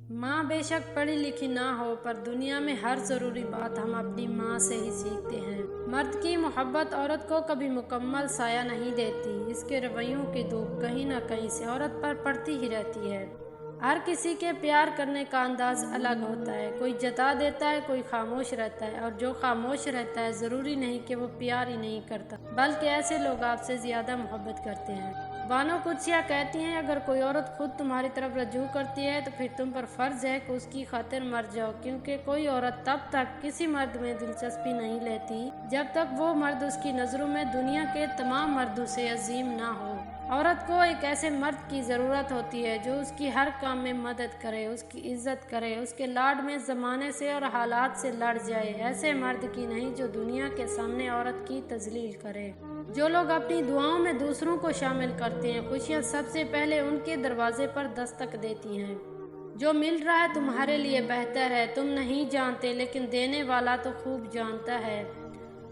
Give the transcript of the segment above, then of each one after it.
माँ बेशक पढ़ी लिखी ना हो, पर दुनिया में हर ज़रूरी बात हम अपनी माँ से ही सीखते हैं। मर्द की मोहब्बत औरत को कभी मुकम्मल साया नहीं देती। इसके रवैयों की धूप कहीं ना कहीं से औरत पर पड़ती ही रहती है। हर किसी के प्यार करने का अंदाज अलग होता है। कोई जता देता है, कोई खामोश रहता है, और जो खामोश रहता है ज़रूरी नहीं कि वो प्यार ही नहीं करता, बल्कि ऐसे लोग आपसे ज़्यादा मोहब्बत करते हैं। बानो कुदसिया कहती हैं, अगर कोई औरत खुद तुम्हारी तरफ रजू करती है तो फिर तुम पर फ़र्ज़ है कि उसकी खातिर मर जाओ, क्योंकि कोई औरत तब तक किसी मर्द में दिलचस्पी नहीं लेती जब तक वो मर्द उसकी नज़रों में दुनिया के तमाम मर्दों से अजीम ना हो। औरत को एक ऐसे मर्द की ज़रूरत होती है जो उसकी हर काम में मदद करे, उसकी इज्जत करे, उसके लाड में ज़माने से और हालात से लड़ जाए। ऐसे मर्द की नहीं जो दुनिया के सामने औरत की तजलील करे। जो लोग अपनी दुआओं में दूसरों को शामिल करते हैं, खुशियाँ सबसे पहले उनके दरवाजे पर दस्तक देती हैं। जो मिल रहा है तुम्हारे लिए बेहतर है, तुम नहीं जानते, लेकिन देने वाला तो खूब जानता है।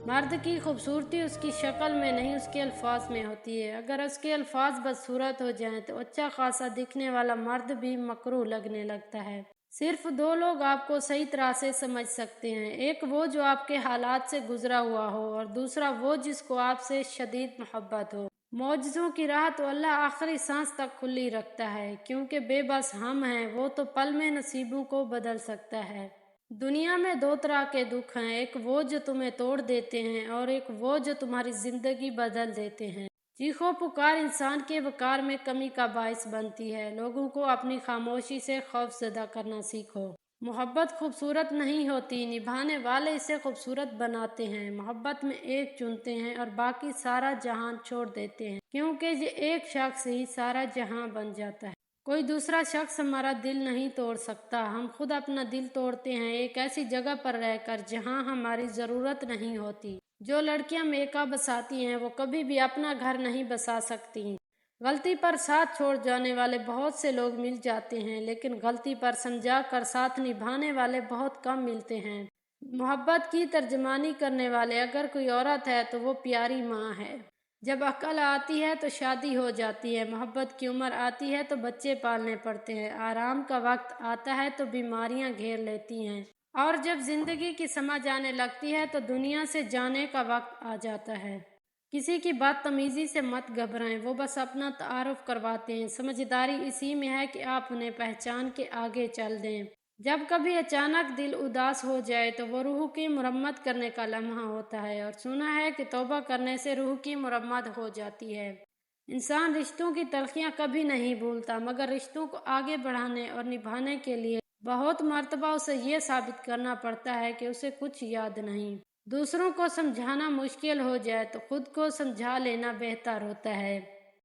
मर्द की खूबसूरती उसकी शक्ल में नहीं, उसके अल्फाज में होती है। अगर उसके अल्फाज बदसूरत हो जाएं तो अच्छा खासा दिखने वाला मर्द भी मकरूह लगने लगता है। सिर्फ दो लोग आपको सही तरह से समझ सकते हैं, एक वो जो आपके हालात से गुजरा हुआ हो, और दूसरा वो जिसको आपसे शदीद मोहब्बत हो। मौजज़ों की राह तो अल्लाह आखिरी सांस तक खुली रखता है, क्योंकि बेबस हम हैं, वो तो पल में नसीबों को बदल सकता है। दुनिया में दो तरह के दुख हैं, एक वो जो तुम्हें तोड़ देते हैं और एक वो जो तुम्हारी जिंदगी बदल देते हैं। चीखो पुकार इंसान के वकार में कमी का बायस बनती है। लोगों को अपनी खामोशी से खौफजदा करना सीखो। मोहब्बत खूबसूरत नहीं होती, निभाने वाले इसे खूबसूरत बनाते हैं। मोहब्बत में एक चुनते हैं और बाकी सारा जहान छोड़ देते हैं, क्योंकि ये एक शख्स ही सारा जहां बन जाता है। कोई दूसरा शख्स हमारा दिल नहीं तोड़ सकता, हम खुद अपना दिल तोड़ते हैं, एक ऐसी जगह पर रहकर जहां हमारी ज़रूरत नहीं होती। जो लड़कियां मेकअप बसाती हैं वो कभी भी अपना घर नहीं बसा सकती। गलती पर साथ छोड़ जाने वाले बहुत से लोग मिल जाते हैं, लेकिन गलती पर समझा कर साथ निभाने वाले बहुत कम मिलते हैं। मोहब्बत की तर्जमानी करने वाले अगर कोई औरत है तो वो प्यारी माँ है। जब अक्ल आती है तो शादी हो जाती है, मोहब्बत की उम्र आती है तो बच्चे पालने पड़ते हैं, आराम का वक्त आता है तो बीमारियां घेर लेती हैं, और जब जिंदगी की समझ आने लगती है तो दुनिया से जाने का वक्त आ जाता है। किसी की बदतमीजी से मत घबराएं, वो बस अपना तारुफ करवाते हैं। समझदारी इसी में है कि आप उन्हें पहचान के आगे चल दें। जब कभी अचानक दिल उदास हो जाए तो वो रूह की मुरम्मत करने का लम्हा होता है, और सुना है कि तौबा करने से रूह की मुरम्मत हो जाती है। इंसान रिश्तों की तलखियां कभी नहीं भूलता, मगर रिश्तों को आगे बढ़ाने और निभाने के लिए बहुत मर्तबा उसे ये साबित करना पड़ता है कि उसे कुछ याद नहीं। दूसरों को समझाना मुश्किल हो जाए तो खुद को समझा लेना बेहतर होता है।